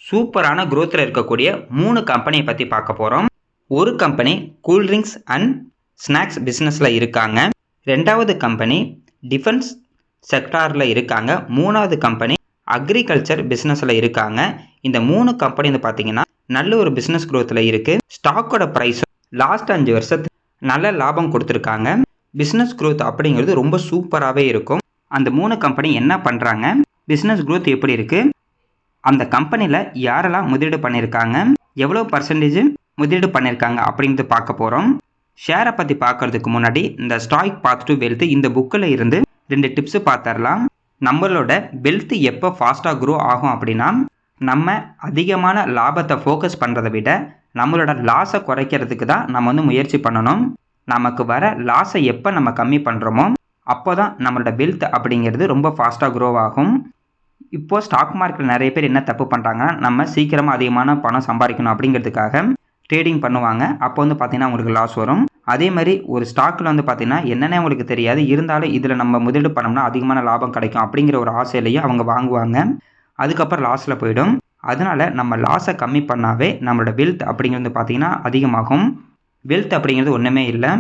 சூப்பரான குரோத்தில் இருக்கக்கூடிய 3 கம்பெனியை பற்றி பார்க்க போகிறோம். ஒரு கம்பெனி கூல்ட்ரிங்க்ஸ் அண்ட் ஸ்நாக்ஸ் பிஸ்னஸில் இருக்காங்க. ரெண்டாவது கம்பெனி டிஃபென்ஸ் செக்டாரில் இருக்காங்க. மூணாவது கம்பெனி அக்ரிகல்ச்சர் பிஸ்னஸில் இருக்காங்க. இந்த 3 கம்பெனி வந்து பார்த்தீங்கன்னா நல்ல ஒரு பிஸ்னஸ் குரோத்தில் இருக்குது. ஸ்டாக்கோட ப்ரைஸ் லாஸ்ட் 5 வருஷத்துக்கு நல்ல லாபம் கொடுத்துருக்காங்க. பிஸ்னஸ் குரோத் அப்படிங்கிறது ரொம்ப சூப்பராகவே இருக்கும். அந்த 3 கம்பெனி என்ன பண்ணுறாங்க, பிஸ்னஸ் குரோத் எப்படி இருக்குது, அந்த கம்பெனியில் யாரெல்லாம் முதலீடு பண்ணியிருக்காங்க, எவ்வளோ பர்சன்டேஜ் முதலீடு பண்ணியிருக்காங்க அப்படிங்கிறது பார்க்க போகிறோம். ஷேரை பற்றி பார்க்கறதுக்கு முன்னாடி இந்த ஸ்டாக் பாத் டு வெல்த் இந்த புக்கில் இருந்து 2 டிப்ஸு பார்த்துடலாம். நம்மளோட வெல்த் எப்போ ஃபாஸ்ட்டாக க்ரோ ஆகும் அப்படின்னா, நம்ம அதிகமான லாபத்தை ஃபோக்கஸ் பண்ணுறதை விட நம்மளோட லாஸை குறைக்கிறதுக்கு தான் நம்ம வந்து முயற்சி பண்ணணும். நமக்கு வர லாஸை எப்போ நம்ம கம்மி பண்ணுறோமோ அப்போ தான் நம்மளோட வெல்த் அப்படிங்கிறது ரொம்ப ஃபாஸ்ட்டாக க்ரோ ஆகும். இப்போது ஸ்டாக் மார்க்கெட்டில் நிறைய பேர் என்ன தப்பு பண்ணுறாங்கன்னா, நம்ம சீக்கிரமாக அதிகமான பணம் சம்பாதிக்கணும் அப்படிங்கிறதுக்காக ட்ரேடிங் பண்ணுவாங்க. அப்போ வந்து பார்த்திங்கன்னா அவங்களுக்கு லாஸ் வரும். அதே மாதிரி ஒரு ஸ்டாக்கில் வந்து பார்த்திங்கன்னா என்னென்ன அவங்களுக்கு தெரியாது, இருந்தாலும் இதில் நம்ம முதலீடு பண்ணோம்னா அதிகமான லாபம் கிடைக்கும் அப்படிங்கிற ஒரு ஆசையிலையும் அவங்க வாங்குவாங்க. அதுக்கப்புறம் லாஸில் போயிடும். அதனால் நம்ம லாஸை கம்மி பண்ணாவே நம்மளோட வெல்த் அப்படிங்கிறது பார்த்திங்கன்னா அதிகமாகும். வெல்த் அப்படிங்கிறது ஒன்றுமே இல்லை,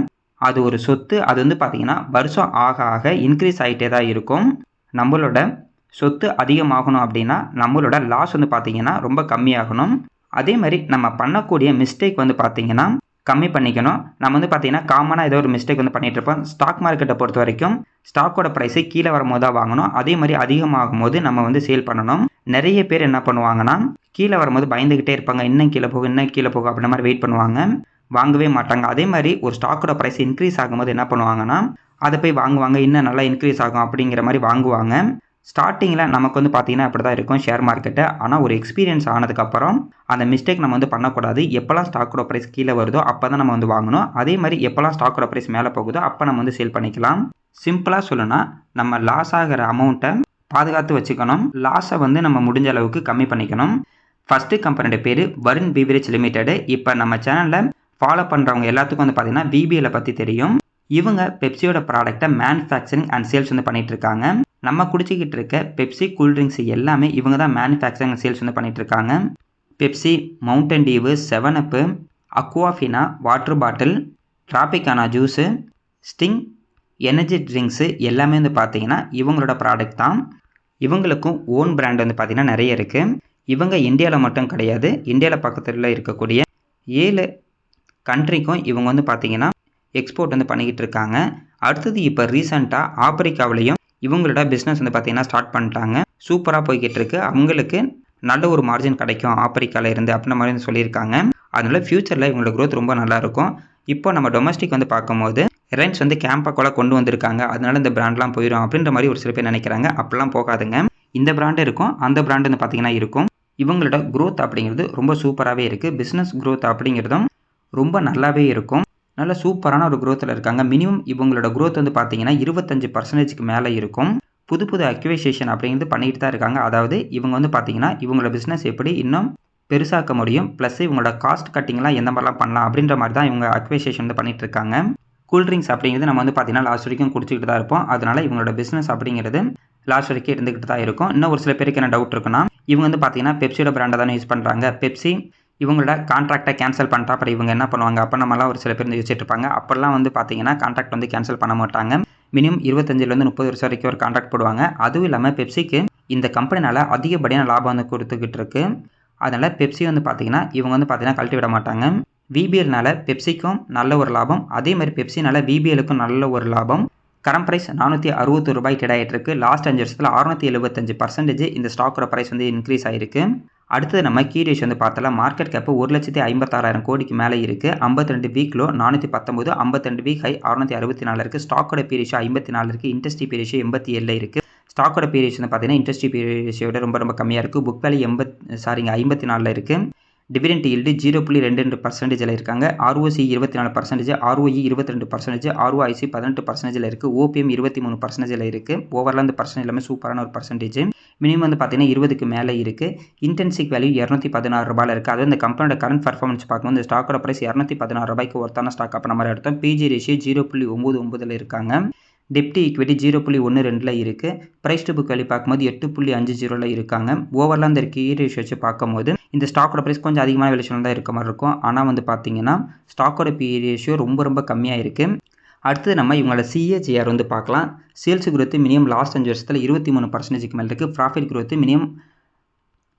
அது ஒரு சொத்து. அது வந்து பார்த்திங்கன்னா வருஷம் ஆக ஆக இன்க்ரீஸ் ஆகிட்டே தான் இருக்கும். நம்மளோட சொத்து அதிகமாகணும் அப்படின்னா நம்மளோட லாஸ் வந்து பார்த்திங்கன்னா ரொம்ப கம்மியாகணும். அதே மாதிரி நம்ம பண்ணக்கூடிய மிஸ்டேக் வந்து பார்த்திங்கன்னா கம்மி பண்ணிக்கணும். நம்ம வந்து பார்த்திங்கன்னா காமனாக ஏதோ ஒரு மிஸ்டேக் வந்து பண்ணிகிட்டு இருப்போம். ஸ்டாக் மார்க்கெட்டை பொறுத்த வரைக்கும் ஸ்டாக்கோட ப்ரைஸை கீழே வரும்போது தான் வாங்கணும். அதே மாதிரி அதிகமாகும் போது நம்ம வந்து சேல் பண்ணணும். நிறைய பேர் என்ன பண்ணுவாங்கன்னா, கீழே வரும்போது பயந்துக்கிட்டே இருப்பாங்க, இன்னும் கீழே போகும் இன்னும் கீழே போகும் அப்படின்ற மாதிரி வெயிட் பண்ணுவாங்க, வாங்கவே மாட்டாங்க. அதே மாதிரி ஒரு ஸ்டாக்கோட ப்ரைஸ் இன்க்ரீஸ் ஆகும்போது என்ன பண்ணுவாங்கன்னா, அதை போய் வாங்குவாங்க, இன்னும் நல்லா இன்க்ரீஸ் ஆகும் அப்படிங்கிற மாதிரி வாங்குவாங்க. ஸ்டார்டிங்கில் நமக்கு வந்து பார்த்திங்கன்னா அப்படி தான் இருக்கும் ஷேர் மார்க்கெட்டு. ஆனால் ஒரு எக்ஸ்பீரியன்ஸ் ஆனதுக்கப்புறம் அந்த மிஸ்டேக் நம்ம வந்து பண்ணக்கூடாது. எப்போல்லாம் ஸ்டாக்கோட ப்ரைஸ் கீழே வருதோ அப்போ தான் நம்ம வந்து வாங்கணும். அதே மாதிரி எப்போல்லாம் ஸ்டாக்கோட ப்ரைஸ் மேலே போகுதோ அப்போ நம்ம வந்து சேல் பண்ணிக்கலாம். சிம்பிளாக சொல்லணும்னா நம்ம லாஸ் ஆகிற அமௌண்ட்டை பாதுகாத்து வச்சுக்கணும். லாஸை வந்து நம்ம முடிஞ்ச அளவுக்கு கம்மி பண்ணிக்கணும். ஃபஸ்ட்டு கம்பெனியோட பேர் வருண் பீவரேஜ் லிமிடெடு. இப்போ நம்ம சேனலில் ஃபாலோ பண்ணுறவங்க எல்லாத்துக்கும் வந்து பார்த்திங்கன்னா விபிஎலை பற்றி தெரியும். இவங்க பெப்சியோட ப்ராடக்டை மேனுஃபேக்சரிங் அண்ட் சேல்ஸ் வந்து பண்ணிகிட்டு இருக்காங்க. நம்ம குடிச்சிக்கிட்டு இருக்க பெப்சி கூல்ட்ரிங்க்ஸ் எல்லாமே இவங்க தான் மேனுஃபேக்சரிங் அண்ட் சேல்ஸ் வந்து பண்ணிகிட்டு இருக்காங்க. Pepsi, mountain due, 7up, Aquafina water bottle, Tropicana juice, sting energy drinks எல்லாமே வந்து பார்த்திங்கன்னா இவங்களோட ப்ராடக்ட் தான். இவங்களுக்கும் ஓன் பிராண்ட் வந்து பார்த்திங்கன்னா நிறைய இருக்குது. இவங்க இந்தியாவில் மட்டும் கிடையாது, இந்தியாவில் பக்கத்தில் இருக்கக்கூடிய 7 கண்ட்ரிக்கும் இவங்க வந்து பார்த்திங்கன்னா எக்ஸ்போர்ட் வந்து பண்ணிக்கிட்டு இருக்காங்க. அடுத்தது இப்போ ரீசெண்டாக ஆப்பிரிக்காவிலையும் இவங்களோட பிஸ்னஸ் வந்து பார்த்திங்கன்னா ஸ்டார்ட் பண்ணிட்டாங்க. சூப்பராக போய்கிட்டு இருக்கு. அவங்களுக்கு நல்ல ஒரு மார்ஜின் கிடைக்கும் ஆப்பிரிக்காவில் இருந்து அப்படின்ற மாதிரி வந்து சொல்லியிருக்காங்க. அதனால ஃப்யூச்சரில் இவங்களோட க்ரோத் ரொம்ப நல்லாயிருக்கும். இப்போ நம்ம டொமஸ்டிக் வந்து பார்க்கும்போது ரிலையன்ஸ் வந்து கேம்பாக்கோல கொண்டு வந்திருக்காங்க, அதனால இந்த பிராண்ட்லாம் போயிடும் அப்படின்ற மாதிரி ஒரு சில பேர் நினைக்கிறாங்க. அப்படிலாம் போகாதுங்க. இந்த பிராண்டு இருக்கும், அந்த பிராண்டு வந்து பார்த்திங்கன்னா இருக்கும். இவங்களோட க்ரோத் அப்படிங்கிறது ரொம்ப சூப்பராகவே இருக்குது. பிஸ்னஸ் க்ரோத் அப்படிங்கிறதும் ரொம்ப நல்லாவே இருக்கும். நல்ல சூப்பரான ஒரு க்ரோத்தில் இருக்காங்க. மினிமம் இவங்களோட க்ரோத் வந்து பார்த்தீங்கன்னா 25% மேலே இருக்கும். புது புது அக்விசேஷன் அப்படிங்கிறது பண்ணிட்டு தான் இருக்காங்க. அதாவது இவங்க வந்து பார்த்தீங்கன்னா இவங்களோட பிஸ்னஸ் எப்படி இன்னும் பெருசாக்க முடியும், ப்ளஸ் இவங்களோட காஸ்ட் கட்டிங்லாம் எந்த மாதிரிலாம் பண்ணலாம் அப்படின்ற மாதிரி தான் இவங்க அக்விசேஷன் வந்து பண்ணிட்டு இருக்காங்க. கூல்ட்ரிங்க்ஸ் அப்படிங்கிறது நம்ம வந்து பார்த்தீங்கன்னா லாஸ்ட் வரைக்கும் குடிச்சிக்கிட்டு தான் இருப்போம். அதனால இவங்களோட பிஸ்னஸ் அப்படிங்கிறது லாஸ்ட் வரைக்கும் இருந்துக்கிட்டு தான் இருக்கும். இன்னும் ஒரு சில பேருக்கு என்ன டவுட் இருக்குன்னா, இவங்க வந்து பார்த்தீங்கன்னா பெப்சியோட பிராண்டை தானே யூஸ் பண்ணுறாங்க, பெப்சி இவங்களோட கான்ட்ராக்டை கேன்சல் பண்ணிட்டா அப்புறம் இவங்க என்ன பண்ணுவாங்க, அப்போ நம்மளாம் ஒரு சில பேர் யோசிச்சுட்டு இருப்பாங்க. அப்போல்லாம் வந்து பார்த்தீங்கன்னா கான்ட்ராக்ட் வந்து கேன்சல் பண்ண மாட்டாங்க. மினிமம் 25 30 வருஷம் வரைக்கும் ஒரு கான்ட்ராக்ட் போடுவாங்க. அதுவும் இல்லாமல் பெப்சிக்கு இந்த கம்பெனினால் அதிகப்படியான லாபம் வந்து கொடுத்துக்கிட்டு இருக்கு. அதனால் பெப்சி வந்து பார்த்தீங்கன்னா இவங்க வந்து பார்த்தீங்கன்னா கழட்டி விட மாட்டாங்க. விபிஎல்னால பெப்சிக்கும் நல்ல ஒரு லாபம், அதே மாதிரி பெப்சினால விபிஎலுக்கும் நல்ல ஒரு லாபம். கரண்ட் ப்ரைஸ் 460 ரூபாய் ட்ரேட் ஆகிட்டு இருக்கு. லாஸ்ட் 5 வருஷத்தில் 675% இந்த ஸ்டாக்கோட ப்ரைஸ் வந்து இன்க்ரீஸ் ஆகிருக்கு. அடுத்தது நம்ம கீ ரேஷியோ வந்து பார்த்தலாம். மார்க்கெட் கேப்பு 1,56,000 கோடிக்கு மேலே இருக்குது. 52 வீக் லோ 419, 52 வீக் ஹை 664 இருக்குது. ஸ்டாக்கோட பி ரேஷியோ 54 இருக்குது. இண்டஸ்ட்ரி பி ரேஷியோ 87 இருக்குது. ஸ்டாக்கோட பி ரேஷியோ வந்து பார்த்தீங்கன்னா இண்டஸ்ட்ரி பி ரேஷியோட ரொம்ப கம்மியாக இருக்குது. புக் வேல்யூ 54 இருக்குது. டிவிடெண்ட் ஈல்டு 0.22% இருக்காங்க. ஆர்ஓசி 24%, ஆர்ஓஇ 22%, ஆர்ஓஐசி 18% இருக்குது. ஓபிஎம் 23% இருக்குது. ஓவரால் அந்த பர்சன்டேஜ் எல்லாமே சூப்பரான ஒரு பர்சன்டேஜ். மினிமம் வந்து பார்த்தீங்கன்னா 20க்கு மேலே இருக்குது. இன்டென்சிக் வேல்யூ 216 ரூபாயில் இருக்குது. அதாவது இந்த கம்பெனியோட கரண்ட் பர்ஃபார்மன்ஸ் பார்க்கும்போது இந்த ஸ்டாக்கோட ப்ரைஸ் 216 ரூபாய்க்கு ஒருத்தான ஸ்டாக் அப்போ நம்ம எடுத்தோம். பிஜி ரேஷியோ 0.99 இருக்காங்க. டெப்டி ஈக்விட்டி 0.12 இருக்குது. ப்ரைஸ் டு புக் வேல்யூ பார்க்கும்போது 8.50 இருக்காங்க. ஓவரால் அந்த கீ ரேஷியோ வச்சு பார்க்கும்போது இந்த ஸ்டாக்கோட ப்ரைஸ் கொஞ்சம் அதிகமான வேல்யூஷனில் தான் இருக்க மாதிரி இருக்கும். ஆனால் வந்து பார்த்தீங்கன்னா ஸ்டாக்கோட PE ரேஷியோ ரொம்ப ரொம்ப கம்மியாக இருக்குது. அடுத்தது நம்ம இவங்களோட CAGR வந்து பார்க்கலாம். சேல்ஸ் growth மினிமம் லாஸ்ட் 5 வருஷத்தில் 23% மேலே இருக்குது. ப்ராஃபிட் growth மினிமம்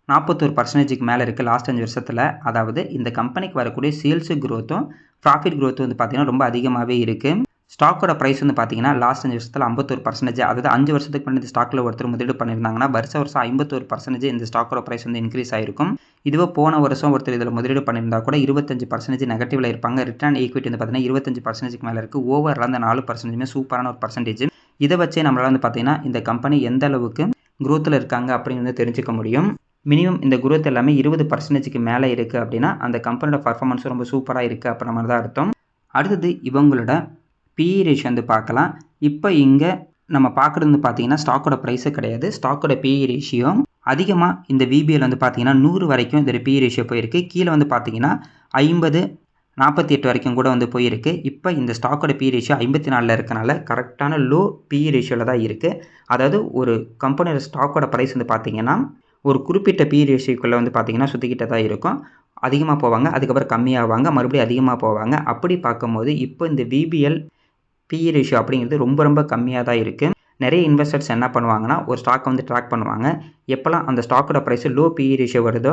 41% மேலே இருக்குது லாஸ்ட் 5 வருஷத்தில். அதாவது இந்த கம்பெனிக்கு வரக்கூடிய சேல்ஸ் growthம் ப்ராஃபிட் growth வந்து பார்த்தீங்கன்னா ரொம்ப அதிகமாகவே இருக்குது. ஸ்டாக்கோட ப்ரைஸ் வந்து பார்த்தீங்கன்னா லாஸ்ட் 5 வருஷத்தில் 51%. அதாவது 5 வருஷத்துக்கு முன்னாடி இந்த ஸ்டாக்கில் ஒருத்தர் முதலீடு பண்ணியிருந்தாங்கன்னா வருஷம் 51% இந்த ஸ்டாக்கோட ப்ரைஸ் வந்து இன்க்ரீஸ் ஆகிருக்கும். இதுவே போன வருஷம் ஒருத்தர் இதில் முதலீடு பண்ணியிருந்தா கூட 25% நெகட்டிவில் இருப்பாங்க. ரிட்டர்ன் ஈக்விட்டி வந்து பார்த்தீங்கன்னா 25% மேலே இருக்குது. ஓவரில் அந்த 4%மே சூப்பரான ஒரு பர்சன்டேஜ். இதை வச்சே நம்மளால் வந்து பார்த்தீங்கன்னா இந்த கம்பெனி எந்த அளவுக்கு குரோத்தில் இருக்காங்க அப்படின்னு வந்து தெரிஞ்சுக்க முடியும். மினிமம் இந்த குரோத் எல்லாமே 20%க்கு மேலே இருக்குது அப்படின்னா அந்த கம்பெனியோட பர்ஃபார்மன்ஸ் ரொம்ப சூப்பராக இருக்குது அப்படின்ற மாதிரி தான் அர்த்தம். அடுத்தது இவங்களோட PE ரேஷியோ வந்து பார்க்கலாம். இப்போ இங்கே நம்ம பார்க்குறது வந்து பார்த்தீங்கன்னா ஸ்டாக்கோட ப்ரைஸு கிடையாது, ஸ்டாக்கோட PE ரேஷியோ. அதிகமாக இந்த VBL வந்து பார்த்தீங்கன்னா 100 வரைக்கும் இந்த PE ரேஷியோ போயிருக்கு. கீழே வந்து பார்த்தீங்கன்னா 50, 48 வரைக்கும் கூட வந்து போயிருக்கு. இப்போ இந்த ஸ்டாக்கோட PE ரேஷியோ 54 இருக்கனால கரெக்டான லோ PE ரேஷியோவில் தான் இருக்குது. அதாவது ஒரு கம்பெனியோட ஸ்டாக்கோட ப்ரைஸ் வந்து பார்த்தீங்கன்னா ஒரு குறிப்பிட்ட PE ரேஷியோக்குள்ளே வந்து பார்த்தீங்கன்னா சுற்றிக்கிட்டே தான் இருக்கும். அதிகமாக போவாங்க, அதுக்கப்புறம் கம்மியாவாங்க, மறுபடியும் அதிகமாக போவாங்க. அப்படி பார்க்கும்போது இப்போ இந்த VBL PE ரேஷியோ அப்படிங்கிறது ரொம்ப ரொம்ப கம்மியாக தான் இருக்குது. நிறைய இன்வெஸ்டர்ஸ் என்ன பண்ணுவாங்கன்னா ஒரு ஸ்டாக்கை வந்து ட்ராக் பண்ணுவாங்க. எப்போல்லாம் அந்த ஸ்டாக்கோட ப்ரைஸ் லோ PE ரேஷியோ வருதோ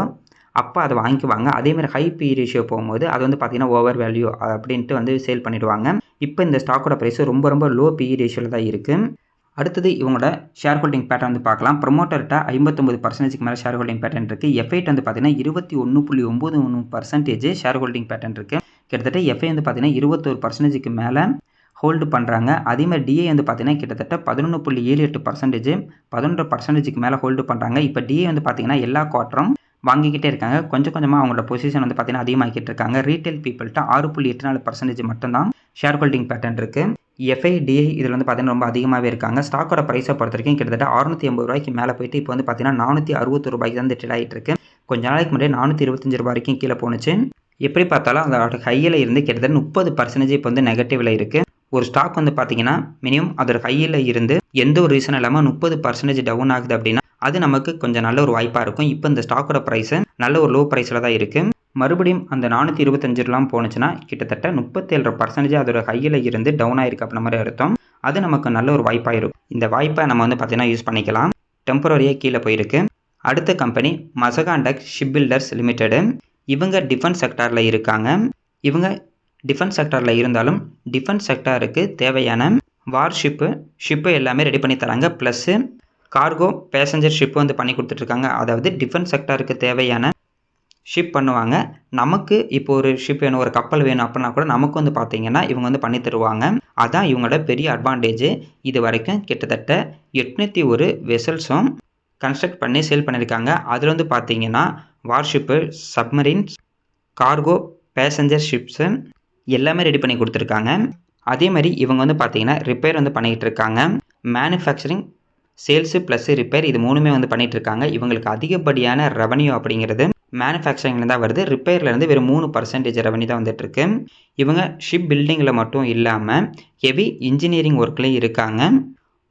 அப்போ அதை வாங்கிக்குவாங்க. அதேமாதிரி ஹை PE ரேஷியோ போகும்போது அது வந்து பார்த்தீங்கன்னா ஓவர் வேல்யூ அப்படின்ட்டு வந்து சேல் பண்ணிவிடுவாங்க. இப்போ இந்த ஸ்டாக்கோட ப்ரைஸ் ரொம்ப ரொம்ப லோ PE ரேஷியோவில் தான் இருக்குது. அடுத்தது இவங்களோட ஷேர் ஹோல்டிங் பேட்டர்ன் வந்து பார்க்கலாம். ப்ரொமோட்டர்கிட்ட 59%க்கு மேலே ஷேர் ஹோல்டிங் பேட்டர்ன் இருக்குது. எஃப்ஐட் வந்து பார்த்தீங்கன்னா 21.93% ஷேர் ஹோல்டிங் பேட்டர்ன் இருக்குது. கிட்டத்தட்ட எஃப்ஐ வந்து பார்த்தீங்கன்னா 21%க்கு மேலே ஹோல்டு பண்ணுறாங்க. அதேமாதிரி DI வந்து பார்த்தீங்கன்னா கிட்டத்தட்ட 11.78%, 11%க்கு மேலே ஹோல்டு பண்ணுறாங்க. இப்போ DI வந்து பார்த்தீங்கன்னா எல்லா குவார்ட்டரும் வாங்கிக்கிட்டே இருக்காங்க. கொஞ்சம் கொஞ்சமாக அவங்களோட பொசிஷன் வந்து பார்த்தீங்கன்னா அதிகமாகிட்டு இருக்காங்க. ரீட்டைல் பீப்புள்கிட்ட 6.84% மட்டும்தான் ஷேர் ஹோல்டிங் பேட்டர்ன் இருக்குது. எஃப்ஐ DI இதில் வந்து பார்த்தீங்கன்னா ரொம்ப அதிகமாகவே இருக்காங்க. ஸ்டாக்கோட ப்ரைஸை பொறுத்த வரைக்கும் கிட்டத்தட்ட 680 ரூபாய்க்கு மேலே போயிட்டு இப்போ வந்து பார்த்தீங்கன்னா 460 ரூபாய்க்கு தான் ட்ரேட் ஆகிட்டு இருக்கு. கொஞ்ச நாளைக்கு முன்னாடி 425 ரூபாய் வரைக்கும் கீழே போணுச்சு. எப்படி பார்த்தாலும் அதோட ஹையில் இருந்து கிட்டத்தட்ட 30% இப்போ வந்து நெகட்டிவில் இருக்குது. ஒரு ஸ்டாக் வந்து பார்த்தீங்கன்னா மினிமம் அதோட ஹையில் இருந்து எந்த ஒரு ரீசன் இல்லாமல் 30% டவுன் ஆகுது அப்படின்னா அது நமக்கு கொஞ்சம் நல்ல ஒரு வாய்ப்பாக இருக்கும். இப்போ இந்த ஸ்டாக்கோட ப்ரைஸு நல்ல ஒரு லோ ப்ரைஸில் தான் இருக்குது. மறுபடியும் அந்த 425 போணுச்சுன்னா கிட்டத்தட்ட 37% அதோட ஹையில் இருந்து டவுன் ஆயிருக்கு அப்படின்ற மாதிரி அர்த்தம். அது நமக்கு நல்ல ஒரு வாய்ப்பாக இருக்கும். இந்த வாய்ப்பை நம்ம வந்து பார்த்தீங்கன்னா யூஸ் பண்ணிக்கலாம். டெம்பரரியாக கீழே போயிருக்கு. அடுத்த கம்பெனி மசகாண்டக் ஷிப் பில்டர்ஸ் லிமிடெடு. இவங்க டிஃபென்ஸ் செக்டாரில் இருக்காங்க. இவங்க டிஃபென்ஸ் செக்டாரில் இருந்தாலும் டிஃபென்ஸ் செக்டாருக்கு தேவையான ஷிப்பு எல்லாமே ரெடி பண்ணி தராங்க. ப்ளஸ்ஸு கார்கோ பேசஞ்சர் ஷிப்பு வந்து பண்ணி கொடுத்துட்ருக்காங்க. அதாவது டிஃபென்ஸ் செக்டாருக்கு தேவையான ஷிப் பண்ணுவாங்க. நமக்கு இப்போ ஒரு ஷிப் வேணும், ஒரு கப்பல் வேணும் அப்படின்னா கூட நமக்கு வந்து பார்த்தீங்கன்னா இவங்க வந்து பண்ணி தருவாங்க. அதான் இவங்களோட பெரிய அட்வான்டேஜ். இது வரைக்கும் கிட்டத்தட்ட 801 வெசல்ஸும் கன்ஸ்ட்ரக்ட் பண்ணி சேல் பண்ணியிருக்காங்க. அதில் வந்து பார்த்தீங்கன்னா வார்ஷிப்பு, சப்மரீன்ஸ், கார்கோ, பேசஞ்சர் ஷிப்ஸு எல்லாமே ரெடி பண்ணி கொடுத்துருக்காங்க. அதே மாதிரி இவங்க வந்து பார்த்தீங்கன்னா ரிப்பேர் வந்து பண்ணிக்கிட்டு இருக்காங்க. மேனுஃபேக்சரிங், சேல்ஸு ப்ளஸ் ரிப்பேர் இது மூணுமே வந்து பண்ணிகிட்டு இருக்காங்க. இவங்களுக்கு அதிகப்படியான ரெவன்யூ அப்படிங்கிறது மேனுஃபேக்சரிங்கில் தான் வருது. ரிப்பேர்லேருந்து வெறும் 3% ரெவன்யூ தான் வந்துட்டுருக்கு. இவங்க ஷிப் பில்டிங்கில் மட்டும் இல்லாமல் ஹெவி இன்ஜினியரிங் ஒர்க்லேயும் இருக்காங்க.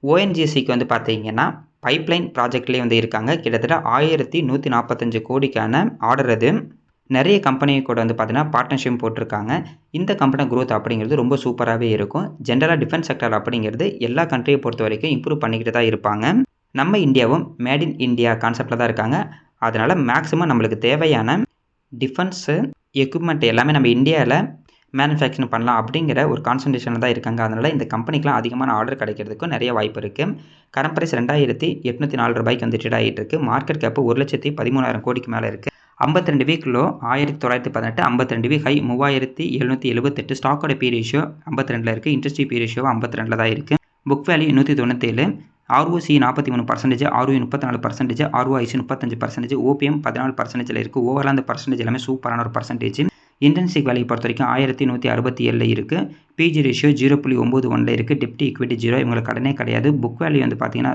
ONGCக்கு வந்து பார்த்தீங்கன்னா பைப்லைன் ப்ராஜெக்ட்லேயே வந்து இருக்காங்க. கிட்டத்தட்ட 1145 கோடிக்கான ஆர்டர் அது. நிறைய கம்பெனி கூட வந்து பார்த்தீங்கன்னா பார்ட்னர்ஷிப் போட்டிருக்காங்க. இந்த கம்பெனி growth அப்படிங்கிறது ரொம்ப சூப்பராகவே இருக்கும். ஜென்ரலாக டிஃபென்ஸ் செக்டர் அப்படிங்கிறது எல்லா கண்ட்ரியை பொறுத்த வரைக்கும் இம்ப்ரூவ் பண்ணிக்கிட்டு தான் இருப்பாங்க. நம்ம இந்தியாவும் மேட் இன் இந்தியா கான்செப்டில் தான் இருக்காங்க. அதனால் மேக்ஸிமம் நம்மளுக்கு தேவையான டிஃபென்ஸு எக்யூப்மெண்ட் எல்லாமே நம்ம இந்தியாவில் மேனுஃபேக்சரிங் பண்ணலாம் அப்படிங்கிற ஒரு கான்சன்ட்ரேஷனில் தான் இருக்காங்க. அதனால் இந்த கம்பெனிக்கெலாம் அதிகமான ஆர்டர் கிடைக்கிறதுக்கும் நிறைய வாய்ப்பு இருக்குது. கரண்ட் ப்ரைஸ் 2804 ரூபாய்க்கு வந்து ட்ரேட் ஆகிட்டு இருக்குது. மார்க்கெட் கேப்பு 1,13,000 கோடிக்கு மேலே இருக்குது. 52 வீக் லோ 1918, 52 வீக் ஹை 3778. ஸ்டாக்கோட PE ரேஷியோ 52 இருக்குது. இன்ட்ரெஸ்ட் PE ரேஷியோ 52 தான் இருக்குது. Book value 197, ROC 43%, ROE 34%, ROIC 35%, OPM 14% இருக்குது. ஓவரால் அந்த பர்சன்டேஜ் எல்லாமே சூப்பரான ஒரு பர்சன்டேஜ். இன்டென்சிக் வேல்யூ பொறுத்த வரைக்கும் 1167 இருக்குது. பிஜி ரேஷியோ 0.91 இருக்குது. டெப்ட் ஈக்விட்டி 0. இவங்களுக்கு கடனே கிடையாது. புக் வேல்யூ வந்து பார்த்தீங்கன்னா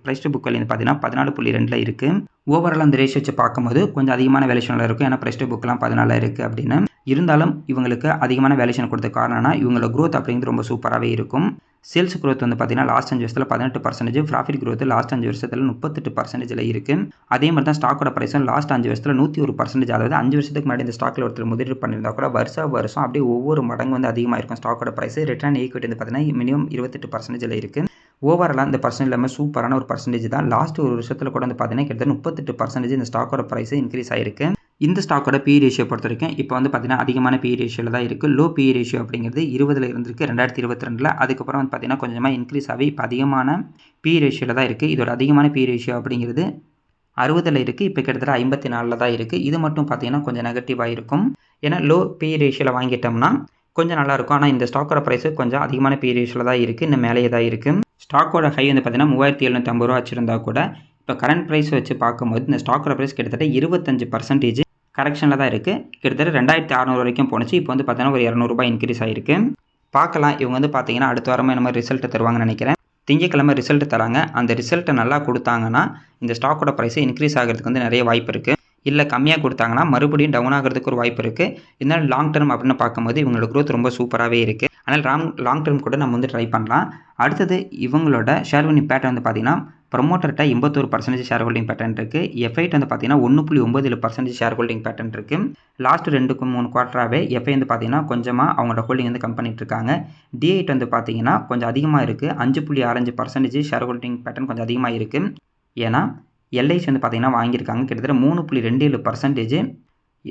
ப்ரைஸ் டு புக் வேல்யூ வந்து பார்த்தீங்கன்னா 14.2 இருக்குது. ஓவரால் அந்த ரேஷியோ வச்சு பார்க்கும்போது கொஞ்சம் அதிகமான வேல்யூஷனில் இருக்கும். ஏன்னா ப்ரைஸ் டு புக்லாம் 14 இருக்குது அப்படின்னு. இருந்தாலும் இவங்களுக்கு அதிகமான வேல்யூஷன் கொடுத்த காரணம்னா இவங்களோட க்ரோத் அப்படிங்கிறது ரொம்ப சூப்பராகவே இருக்கும். சேல்ஸ் க்ரோத் வந்து பார்த்தீங்கன்னா லாஸ்ட் 5 வருஷத்தில் 18%, ப்ராஃபிட் க்ரோத் லாஸ்ட் 5 வருஷத்தில் 38% இருக்குது. அதே மாதிரி தான் ஸ்டாக்கோட ப்ரைஸும் லாஸ்ட் 5 வருஷத்தில் 101%. அதாவது 5 வருஷத்துக்கு முன்னாடி இந்த ஸ்டாக்கில் ஒருத்தர் முதலீடு பண்ணியிருந்தா கூட வருஷம் அப்படியே ஒவ்வொரு மடங்கு வந்து அதிகமாக இருக்கும் ஸ்டாக்கோட ப்ரைஸ். ரிட்டர்ன் ஈக்விட்டி வந்து பார்த்தீங்கன்னா மினிமம் 28% இருக்குது. ஓவராலாக இந்த பர்சன்டேஜ் இல்லாமல் சூப்பரான ஒரு பர்சன்டேஜ் தான். லாஸ்ட் ஒரு வருஷத்தில் கூட வந்து பார்த்தீங்கன்னா கிட்டத்தட்ட 38% இந்த ஸ்டாக்கோட ப்ரைஸ் இன்க்ரீஸ் ஆயிருக்கு. இந்த ஸ்டாக்கோட பி ரேஷியோ பொறுத்த வரைக்கும் இப்போ வந்து பார்த்தீங்கன்னா அதிகமான பி ரேஷியோவில் தான் இருக்குது. லோ பி ரேஷியோ அப்படிங்கிறது 20 இருந்திருக்கு 2022. அதுக்கப்புறம் வந்து பார்த்தீங்கன்னா கொஞ்சமாக இன்க்ரீஸ் ஆகி இப்போ அதிகமான பி ரேஷியோவில் தான் இருக்குது. இதோட அதிகமான பி ரேஷியோ அப்படிங்கிறது 60 இருக்குது. இப்போ கிட்டத்தட்ட 54 தான் இருக்குது. இது மட்டும் பார்த்தீங்கன்னா கொஞ்சம் நெகட்டிவாக இருக்கும். ஏன்னா லோ பி ரேஷியோவில் வாங்கிட்டோம்னா கொஞ்சம் நல்லாயிருக்கும். ஆனால் இந்த ஸ்டாக்கோட ப்ரைஸு கொஞ்சம் அதிகமான பி ரேஷியோவில் தான் இருக்குது. இன்னும் மேலேயே தான் இருக்குது. ஸ்டாக்கோட ஹை வந்து பார்த்தீங்கன்னா 3750 வச்சுருந்தா கூட இப்போ கரண்ட் ப்ரைஸ் வச்சு பார்க்கும்போது இந்த ஸ்டாக்கோட ப்ரைஸ் கிட்டத்தட்ட 25% கரெக்ஷனில் தான் இருக்குது. கிட்டத்தட்ட 2600 வரைக்கும் போணுச்சு. இப்போ வந்து பார்த்தீங்கன்னா ஒரு ₹200 இன்க்ரீஸ் ஆகிருக்கு. பார்க்கலாம். இவங்க வந்து பார்த்தீங்கன்னா அடுத்த வாரமாக இந்த மாதிரி ரிசல்ட் தருவாங்கன்னு நினைக்கிறேன். திங்கட்கிழமை ரிசல்ட் தராங்க. அந்த ரிசல்ட்டை நல்லா கொடுத்தாங்கன்னா இந்த ஸ்டாக்கோட ப்ரைஸ் இன்க்ரீஸ் ஆகிறதுக்கு வந்து நிறைய வாய்ப்பு இருக்குது. இல்லை கம்மியாக கொடுத்தாங்கன்னா மறுபடியும் டவுன் ஆகிறதுக்கு ஒரு வாய்ப்பு இருக்குது. இருந்தாலும் லாங் டர்ம் அப்படின்னு பார்க்கும்போது இவங்களோட க்ரோத் ரொம்ப சூப்பராகவே இருக்குது. ஆனால் லாங் டர்ம் கூட நம்ம வந்து ட்ரை பண்ணலாம். அடுத்தது இவங்களோட ஷேர் ஹோல்டிங் பேட்டர்ன் வந்து பார்த்தீங்கன்னா ப்ரொமோட்டர்கிட்ட 81% ஷேர் ஹோல்டிங் பேட்டர்ன் இருக்குது. எஃப்ஐட் வந்து பார்த்தீங்கன்னா 1.97% ஷேர் ஹோல்டிங் பேட்டர்ன் இருக்குது. லாஸ்ட் 2-3 குவார்ட்டராகவே எஃப்ஐ வந்து பார்த்தீங்கன்னா கொஞ்சமாக அவங்களோட ஹோல்டிங் வந்து கம் பண்ணிட்டு இருக்காங்க. டிஐட் வந்து பார்த்தீங்கன்னா கொஞ்சம் அதிகமாக இருக்குது. 5.65% ஷேர் ஹோல்டிங் பேட்டர்ன் கொஞ்சம் அதிகமாக இருக்குது. ஏன்னா எல்ஐசி வந்து பார்த்தீங்கன்னா வாங்கியிருக்காங்க. கிட்டத்தட்ட 3.27%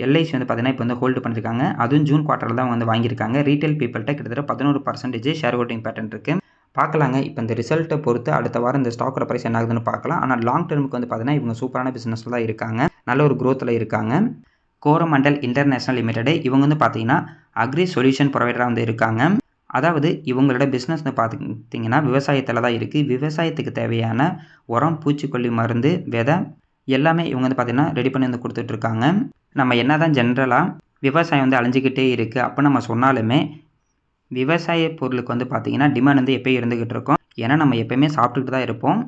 எல்ஐசி வந்து பார்த்தீங்கன்னா இப்போ வந்து ஹோல்டு பண்ணியிருக்காங்க. அதுவும் ஜூன் குவார்ட்டரில் தான் வந்து வாங்கியிருக்காங்க. ரீட்டைல் பீப்பிள்கிட்ட கிட்டத்தட்ட 11% ஷேர் ஹோல்டிங் பேட்டர்ன் இருக்குது. பார்க்கலாங்க. இப்போ இந்த ரிசல்ட்டை பொறுத்து அடுத்த வாரம் இந்த ஸ்டாக்கோட ப்ரைஸ் என்ன ஆகுதுன்னு பார்க்கலாம். ஆனால் லாங் டர்முக்கு வந்து பார்த்தீங்கன்னா இவங்க சூப்பரான பிஸ்னஸில் தான் இருக்காங்க. நல்ல ஒரு க்ரோத்தில் இருக்காங்க. கோரமண்டல் இன்டர்நேஷனல் லிமிடெட் இவங்க வந்து பார்த்தீங்கன்னா அக்ரி சொல்யூஷன் ப்ரொவைடராக வந்து இருக்காங்க. அதாவது இவங்களோட பிஸ்னஸ் பார்த்தீங்கன்னா விவசாயத்தில் தான் இருக்குது. விவசாயத்துக்கு தேவையான உரம், பூச்சிக்கொல்லி மருந்து, விதை எல்லாமே இவங்க வந்து பார்த்தீங்கன்னா ரெடி பண்ணி வந்து கொடுத்துட்ருக்காங்க. நம்ம என்ன தான் ஜென்ரலாக விவசாயம் வந்து அழிஞ்சிக்கிட்டே இருக்குது அப்போ நம்ம சொன்னாலுமே விவசாய பொருளுக்கு வந்து பார்த்தீங்கன்னா டிமாண்ட் வந்து எப்போயும் இருந்துக்கிட்டு இருக்கும். ஏன்னா நம்ம எப்போயுமே சாப்பிட்டுக்கிட்டு தான் இருப்போம்.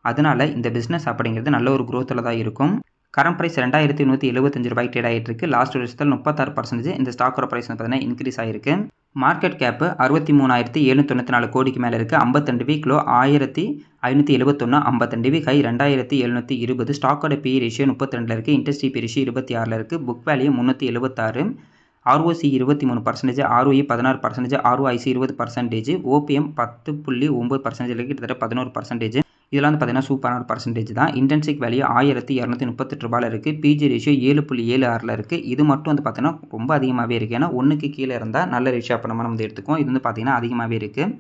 அதனால இந்த பிஸ்னஸ் அப்படிங்கிறது நல்ல ஒரு க்ரோத்தில் தான் இருக்கும். கரண்ட் ப்ரைஸ் ₹2175 ட்ரேட் ஆகிட்டு இருக்கு. லாஸ்ட் வருஷத்தில் 36% இந்த ஸ்டாக்கோட ப்ரைஸ் வந்து பார்த்தீங்கன்னா இன்க்ரீஸ் ஆகிருக்கு. மார்க்கெட் கேப்பு 63,794 கோடிக்கு மேலே இருக்குது. 52 வீக் லோ 1571, 52 வீக் ஹை 2720. ஸ்டாக்கோட பி ரேஷியோ 32 இருக்குது. இன்ட்ரெஸ்ட் பி ரேஷியோ 26 இருக்குது. Book value 376. ROC 23%, ROE 16%, ROIC 20%, OPM 10.9% இருக்குது. கிட்டத்தட்ட 11%. இதெல்லாம் வந்து பார்த்தீங்கன்னா சூப்பரான பர்சன்டேஜ் தான். இன்டென்சிக் வேல்யூ ₹1238 இருக்குது. பிஜி ரேஷியோ 7.76 இருக்குது. இது மட்டும் வந்து பார்த்தீங்கன்னா ரொம்ப அதிகமாகவே இருக்குது. ஏன்னா 1க்கு கீழே இருந்தால் நல்ல ரேஷியோ அப்போ நம்ம வந்து எடுத்துக்குவோம். இது வந்து பார்த்தீங்கன்னா அதிகமாகவே இருக்குது.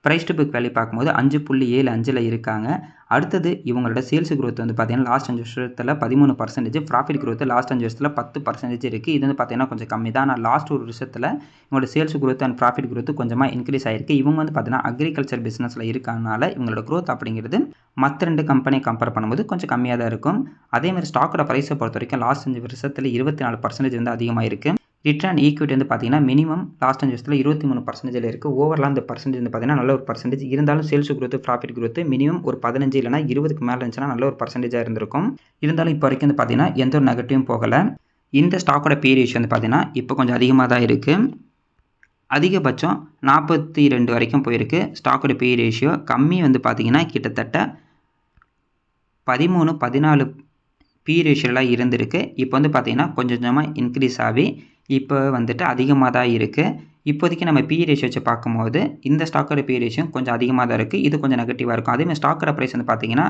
ப்ரைஸ் டு புக் வேல்யூ பார்க்கும்போது 5.75 இருக்காங்க. அடுத்தது இவங்களோட சேல்ஸ் க்ரோத் வந்து பார்த்தீங்கன்னா லாஸ்ட் 5 வருஷத்தில் 13%, ப்ராஃபிட் க்ரோத் லாஸ்ட் 5 வருஷத்தில் 10% இருக்குது. இது வந்து பார்த்தீங்கன்னா கொஞ்சம் கம்மி தான். ஆனால் லாஸ்ட் ஒரு வருஷத்தில் இவங்களோட sales growth and profit growth கொஞ்சமாக இன்க்ரீஸ் ஆகிருக்கு. இவங்க வந்து பார்த்தீங்கன்னா அக்ரிகல்ச்சர் பிஸ்னஸில் இருக்கனால இவங்களோட க்ரோத் அப்படிங்கிறது மற்ற 2 கம்பெனியை கம்பேர் பண்ணும்போது கொஞ்சம் கம்மியாக தான் இருக்கும். அதேமாதிரி ஸ்டாக்கோட ப்ரைஸை பொறுத்த வரைக்கும் லாஸ்ட் 5 வருஷத்தில் 24% வந்து அதிகமாக இருக்குது. ரிட்டர்ன் ஈக்விட்டி வந்து பார்த்தீங்கன்னா மினிமம் லாஸ்ட் 5 வருஷத்தில் 23% இருக்குது. ஓவரால் இந்த பர்சன்டேஜ் வந்து பார்த்தீங்கன்னா நல்ல ஒரு பர்சன்டேஜ் இருந்தாலும் sales growth, profit growth minimum ஒரு 15 இல்லைனா 20க்கு மேலே இருந்துச்சுன்னா நல்ல ஒரு பர்சன்டேஜாக இருந்திருக்கும். இருந்தாலும் இப்போ வரைக்கும் வந்து பார்த்தீங்கன்னா எந்த ஒரு நெகட்டிவும் போகலை. இந்த ஸ்டாக்கோட பி ரேஷியோ வந்து பார்த்தீங்கன்னா இப்போ கொஞ்சம் அதிகமாக தான் இருக்குது. அதிகபட்சம் 42 வரைக்கும் போயிருக்கு. ஸ்டாக்கோட பி ரேஷியோ கம்மி வந்து பார்த்தீங்கன்னா கிட்டத்தட்ட 13, 14 பி ரேஷியோலாம் இருந்திருக்கு. இப்போ வந்து பார்த்தீங்கன்னா கொஞ்சம் கொஞ்சமாக இன்க்ரீஸ் ஆகி இப்போ வந்துட்டு அதிகமாக தான் இருக்குது. இப்போதைக்கு நம்ம பி ரேஷியோ வச்சு பார்க்கும்போது இந்த ஸ்டாக்கோட பி ரேஷியோ கொஞ்சம் அதிகமாக தான் இருக்குது. இது கொஞ்சம் நெகட்டிவாக இருக்கும். அதேமாதிரி ஸ்டாக்கோட ப்ரைஸ் வந்து பார்த்தீங்கன்னா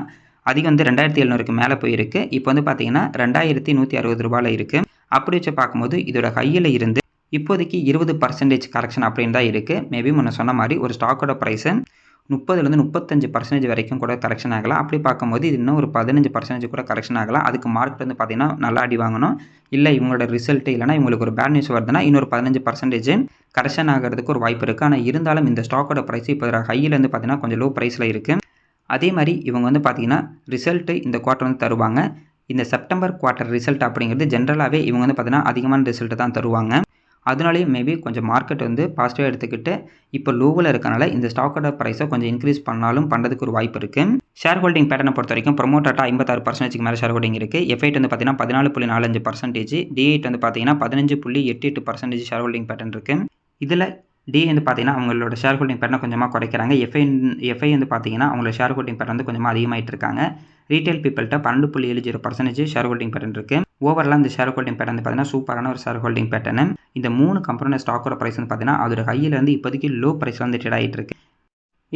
அதிகம் வந்து 2700க்கு மேலே போயிருக்கு. இப்போ வந்து பார்த்தீங்கன்னா ₹2160 இருக்குது. அப்படி வச்சு பார்க்கும்போது இதோட ஹையில் இருந்து இப்போதைக்கு 20% கரெக்ஷன் அப்படின்னு தான் இருக்குது. மேபி முன்ன சொன்ன மாதிரி ஒரு ஸ்டாக்கோட ப்ரைஸு 30லேருந்து 35% வரைக்கும் கூட கரெக்ஷன் ஆகலாம். அப்படி பார்க்கும்போது இது இன்னும் ஒரு 15% கூட கரெக்ஷன் ஆகலாம். அதுக்கு மார்க்கெட் வந்து பார்த்தீங்கன்னா நல்லா அடி வாங்கணும். இல்லை இவங்களோட ரிசல்ட் இல்லைனா இவங்களுக்கு ஒரு பேட் நியூஸ் வருதுன்னா இன்னொரு 15% கரெக்ஷன் ஆகிறதுக்கு ஒரு வாய்ப்பு இருக்குது. ஆனால் இருந்தாலும் இந்த ஸ்டாக்கோட ப்ரைஸ் இப்போ ஹையிலேருந்து பார்த்தீங்கன்னா கொஞ்சம் லோ ப்ரைஸில் இருக்குது. அதே மாதிரி இவங்க வந்து பார்த்தீங்கன்னா ரிசல்ட்டு இந்த குவார்ட்டர் வந்து தருவாங்க. இந்த செப்டம்பர் குவார்ட்டர் ரிசல்ட் அப்படிங்கிறது ஜென்ரலாகவே இவங்க வந்து பார்த்தீங்கன்னா அதிகமான ரிசல்ட்டு தான் தருவாங்க. அதனாலேயே மேபி கொஞ்சம் மார்க்கெட் வந்து பாசிட்டிவாக எடுத்துக்கிட்டு இப்போ லோவில் இருக்கனால இந்த ஸ்டாக்கோட ப்ரைஸை கொஞ்சம் இன்க்ரீஸ் பண்ணாலும் பண்ணுறதுக்கு ஒரு வாய்ப்பு இருக்குது. ஷேர் ஹோல்டிங் பேட்டர்னை பொறுத்த வரைக்கும் ப்ரொமோட்டர்ட்டா 56% மேலே ஷேர் ஹோல்டிங் இருக்குது. எஃப்ஐட் வந்து பார்த்தீங்கன்னா 14.45%, டிஐட் வந்து பார்த்தீங்கன்னா 15.88% ஷேர் ஹோல்டிங் பேட்டர்ன் இருக்குது. இதில் டி வந்து பார்த்தீங்கன்னா அவங்களோட ஷேர் ஹோல்டிங் பேட்டர்னை கொஞ்சமாக குறைக்கிறாங்க. எஃப்ஐ வந்து பார்த்தீங்கன்னா அவங்களோட ஷேர் ஹோல்டிங் பேட்டர்ன் வந்து கொஞ்சமாக அதிகமாகிட்டு இருக்காங்க. ரீட்டைல் பீப்பிள்கிட்ட 12.70% ஷேர் ஹோல்டிங் பேட்டர்ன் இருக்குது. ஓவரலாக இந்த ஷேர் ஹோல்டிங் பேட்டர்ன் பார்த்தீங்கன்னா சூப்பரான ஒரு ஷேர் ஹோல்டிங் பேட்டர்னு. இந்த 3 கம்பெனியோட ஸ்டாக்கோட ப்ரைஸ் வந்து பார்த்தீங்கன்னா அதோட ஹையிலேருந்து இப்போதைக்கு லோ ப்ரைஸில் வந்து ட்ரேட் ஆகிட்டு இருக்கு.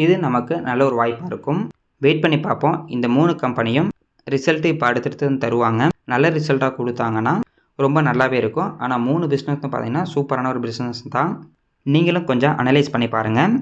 இது நமக்கு நல்ல ஒரு வாய்ப்பாக இருக்கும். வெயிட் பண்ணி பார்ப்போம். இந்த 3 கம்பெனியும் ரிசல்ட்டு இப்போ அடுத்தடுத்து தருவாங்க. நல்ல ரிசல்ட்டாக கொடுத்தாங்கன்னா ரொம்ப நல்லாவே இருக்கும். ஆனால் 3 பிஸ்னஸ் பார்த்தீங்கன்னா சூப்பரான ஒரு பிஸ்னஸ் தான். நீங்களும் கொஞ்சம் அனலைஸ் பண்ணி பாருங்கள்.